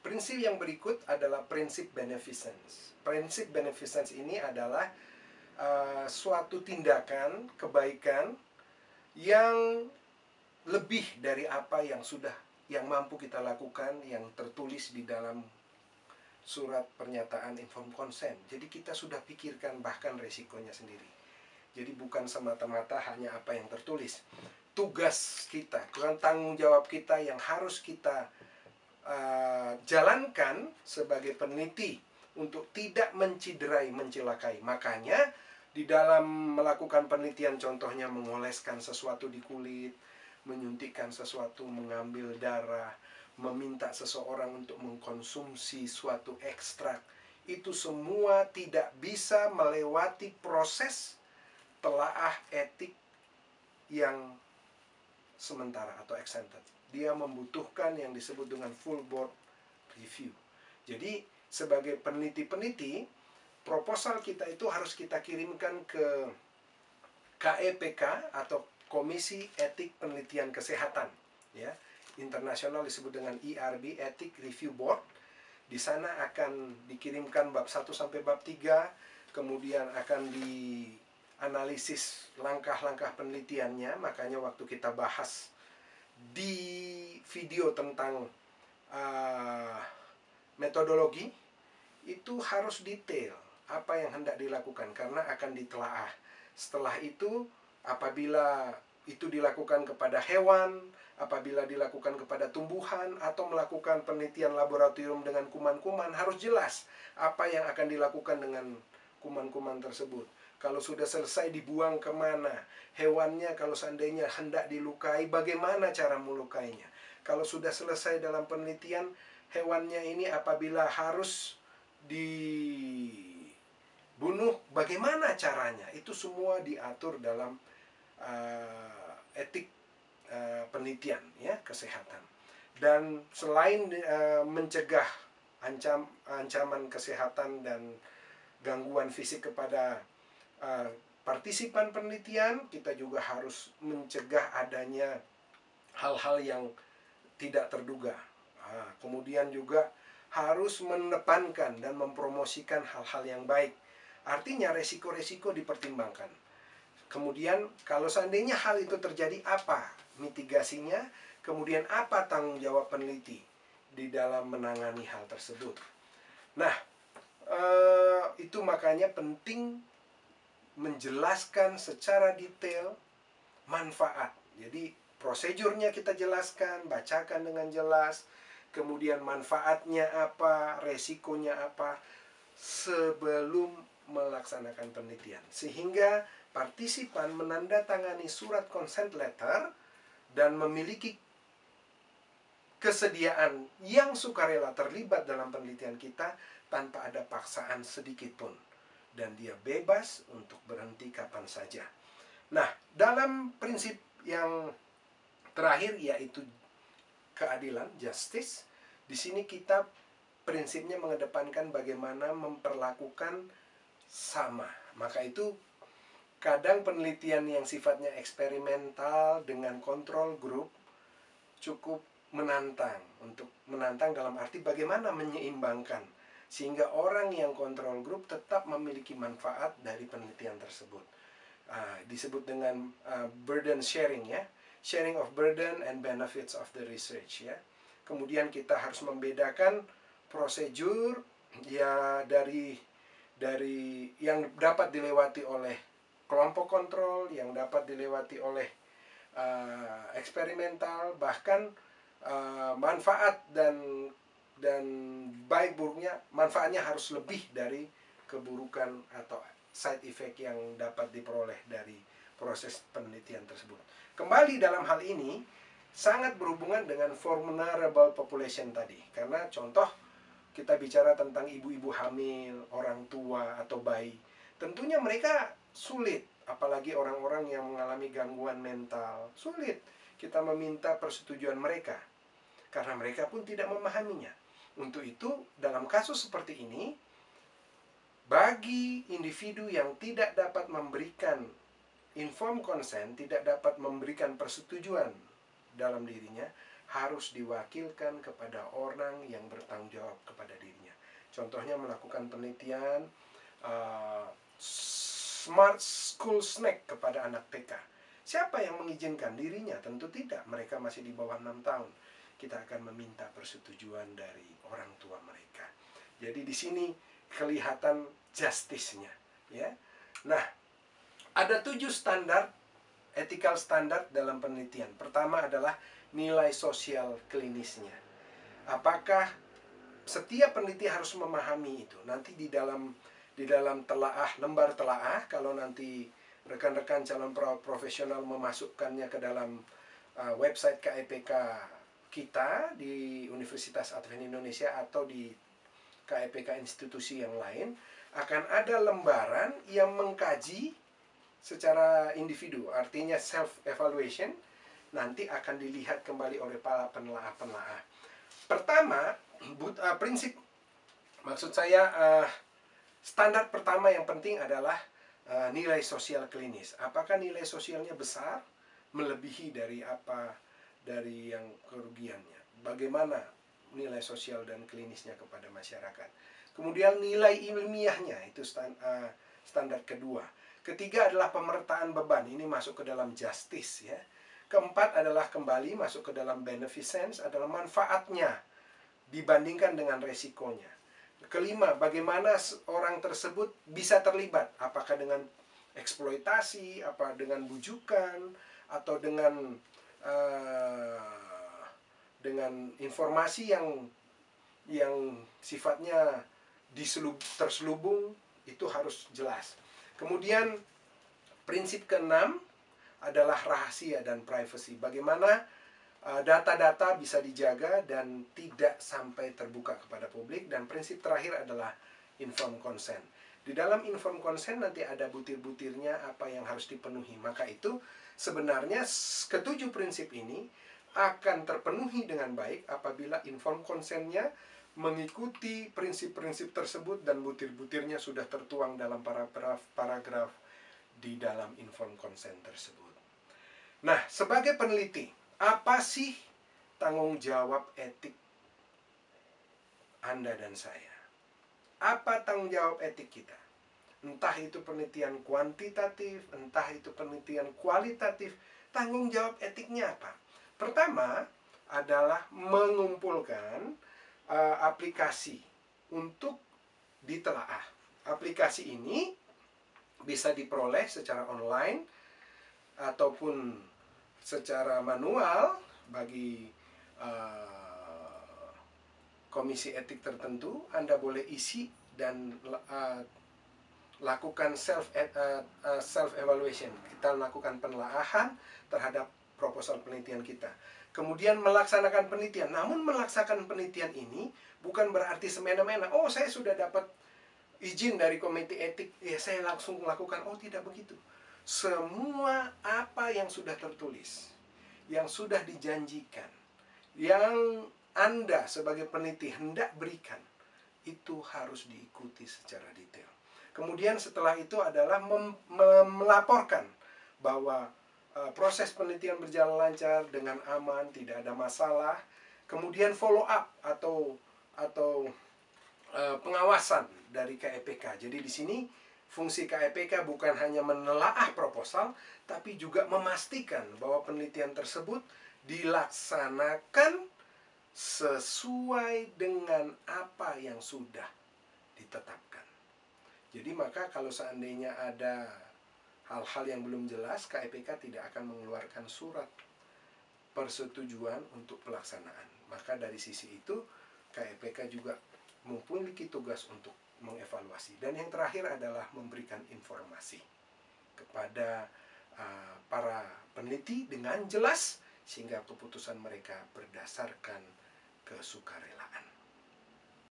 prinsip yang berikut adalah prinsip beneficence. Prinsip beneficence ini adalah suatu tindakan kebaikan yang lebih dari apa yang mampu kita lakukan, yang tertulis di dalam surat pernyataan informed consent. Jadi kita sudah pikirkan bahkan resikonya sendiri. Jadi bukan semata-mata hanya apa yang tertulis. Tugas kita, tanggung jawab kita yang harus kita jalankan sebagai peneliti untuk tidak menciderai, mencelakai. Makanya di dalam melakukan penelitian, contohnya mengoleskan sesuatu di kulit, menyuntikkan sesuatu, mengambil darah, meminta seseorang untuk mengkonsumsi suatu ekstrak, itu semua tidak bisa melewati proses telaah etik yang sementara atau extended. Dia membutuhkan yang disebut dengan full board review. Jadi sebagai peneliti-peneliti, proposal kita itu harus kita kirimkan ke KEPK atau Komisi Etik Penelitian Kesehatan, ya, internasional disebut dengan ERB, Ethic Review Board. Di sana akan dikirimkan bab 1 sampai bab 3, kemudian akan dianalisis langkah-langkah penelitiannya. Makanya waktu kita bahas di video tentang metodologi, itu harus detail apa yang hendak dilakukan karena akan ditelaah. Setelah itu, apabila itu dilakukan kepada hewan, apabila dilakukan kepada tumbuhan, atau melakukan penelitian laboratorium dengan kuman-kuman, harus jelas apa yang akan dilakukan dengan kuman-kuman tersebut. Kalau sudah selesai, dibuang kemana? Hewannya kalau seandainya hendak dilukai, bagaimana cara melukainya? Kalau sudah selesai dalam penelitian, hewannya ini apabila harus dibunuh, bagaimana caranya? Itu semua diatur dalam etik penelitian, ya, kesehatan. Dan selain mencegah ancaman kesehatan dan gangguan fisik kepada partisipan penelitian, kita juga harus mencegah adanya hal-hal yang tidak terduga. Kemudian juga harus menekankan dan mempromosikan hal-hal yang baik. Artinya resiko-resiko dipertimbangkan. Kemudian kalau seandainya hal itu terjadi, apa mitigasinya? Kemudian apa tanggung jawab peneliti di dalam menangani hal tersebut? Nah, itu makanya penting menjelaskan secara detail manfaat. Jadi prosedurnya kita jelaskan, bacakan dengan jelas, kemudian manfaatnya apa, resikonya apa, sebelum melaksanakan penelitian. Sehingga partisipan menandatangani surat consent letter dan memiliki kesediaan yang sukarela terlibat dalam penelitian kita tanpa ada paksaan sedikit pun. Dan dia bebas untuk berhenti kapan saja. Nah, dalam prinsip yang terakhir yaitu keadilan, justice, di sini kita prinsipnya mengedepankan bagaimana memperlakukan sama. Maka itu kadang penelitian yang sifatnya eksperimental dengan kontrol grup cukup menantang. Untuk menantang dalam arti bagaimana menyeimbangkan sehingga orang yang kontrol grup tetap memiliki manfaat dari penelitian tersebut. Disebut dengan burden sharing, ya, sharing of burden and benefits of the research, ya. Kemudian kita harus membedakan prosedur ya dari yang dapat dilewati oleh kelompok kontrol, yang dapat dilewati oleh eksperimental, bahkan manfaat dan baik buruknya, manfaatnya harus lebih dari keburukan atau side effect yang dapat diperoleh dari proses penelitian tersebut. Kembali dalam hal ini sangat berhubungan dengan vulnerable population tadi, karena contoh kita bicara tentang ibu-ibu hamil, orang tua atau bayi, tentunya mereka sulit, apalagi orang-orang yang mengalami gangguan mental, sulit kita meminta persetujuan mereka karena mereka pun tidak memahaminya. Untuk itu, dalam kasus seperti ini, bagi individu yang tidak dapat memberikan informed consent, tidak dapat memberikan persetujuan dalam dirinya, harus diwakilkan kepada orang yang bertanggung jawab kepada dirinya. Contohnya melakukan penelitian smart school snack kepada anak TK. Siapa yang mengizinkan? Dirinya? Tentu tidak. Mereka masih di bawah 6 tahun. Kita akan meminta persetujuan dari orang tua mereka. Jadi di sini kelihatan justice-nya, ya. Nah, ada 7 standar, ethical standard dalam penelitian. Pertama adalah nilai sosial klinisnya. Apakah setiap peneliti harus memahami itu? Nanti di dalam lembar telaah, kalau nanti rekan-rekan calon profesional memasukkannya ke dalam website KEPK kita di Universitas Advent Indonesia atau di KEPK institusi yang lain, akan ada lembaran yang mengkaji secara individu, artinya self-evaluation, nanti akan dilihat kembali oleh para penelaah-penelaah. Pertama, prinsip, maksud saya standar pertama yang penting adalah nilai sosial klinis. Apakah nilai sosialnya besar, melebihi dari yang kerugiannya? Bagaimana nilai sosial dan klinisnya kepada masyarakat? Kemudian nilai ilmiahnya, itu standar kedua. Ketiga adalah pemertaan beban, ini masuk ke dalam justice, ya. Keempat adalah kembali masuk ke dalam beneficence, adalah manfaatnya dibandingkan dengan resikonya. Kelima, bagaimana orang tersebut bisa terlibat, apakah dengan eksploitasi, apa dengan bujukan, atau dengan informasi yang sifatnya terselubung, itu harus jelas. Kemudian prinsip keenam adalah rahasia dan privacy. Bagaimana data-data bisa dijaga dan tidak sampai terbuka kepada publik. Dan prinsip terakhir adalah informed consent. Di dalam informed consent nanti ada butir-butirnya apa yang harus dipenuhi. Maka itu sebenarnya ketujuh prinsip ini akan terpenuhi dengan baik apabila informed consent-nya mengikuti prinsip-prinsip tersebut dan butir-butirnya sudah tertuang dalam paragraf di dalam informed consent tersebut. Nah, sebagai peneliti, apa sih tanggung jawab etik Anda dan saya? Apa tanggung jawab etik kita? Entah itu penelitian kuantitatif, entah itu penelitian kualitatif, tanggung jawab etiknya apa? Pertama adalah mengumpulkan aplikasi untuk ditelaah. Aplikasi ini bisa diperoleh secara online ataupun secara manual bagi komisi etik tertentu. Anda boleh isi dan lakukan self-evaluation. Kita lakukan penelaahan terhadap proposal penelitian kita. Kemudian melaksanakan penelitian. Namun melaksanakan penelitian ini bukan berarti semena-mena, oh saya sudah dapat izin dari komite etik, ya saya langsung lakukan. Oh tidak begitu. Semua apa yang sudah tertulis, yang sudah dijanjikan, yang Anda sebagai peneliti hendak berikan, itu harus diikuti secara detail. Kemudian setelah itu adalah melaporkan bahwa proses penelitian berjalan lancar dengan aman, tidak ada masalah. Kemudian follow up atau pengawasan dari KEPK. Jadi di sini fungsi KEPK bukan hanya menelaah proposal, tapi juga memastikan bahwa penelitian tersebut dilaksanakan sesuai dengan apa yang sudah ditetapkan. Jadi maka kalau seandainya ada hal-hal yang belum jelas, KEPK tidak akan mengeluarkan surat persetujuan untuk pelaksanaan. Maka dari sisi itu, KEPK juga memiliki tugas untuk mengevaluasi. Dan yang terakhir adalah memberikan informasi kepada para peneliti dengan jelas, sehingga keputusan mereka berdasarkan kesukarelaan.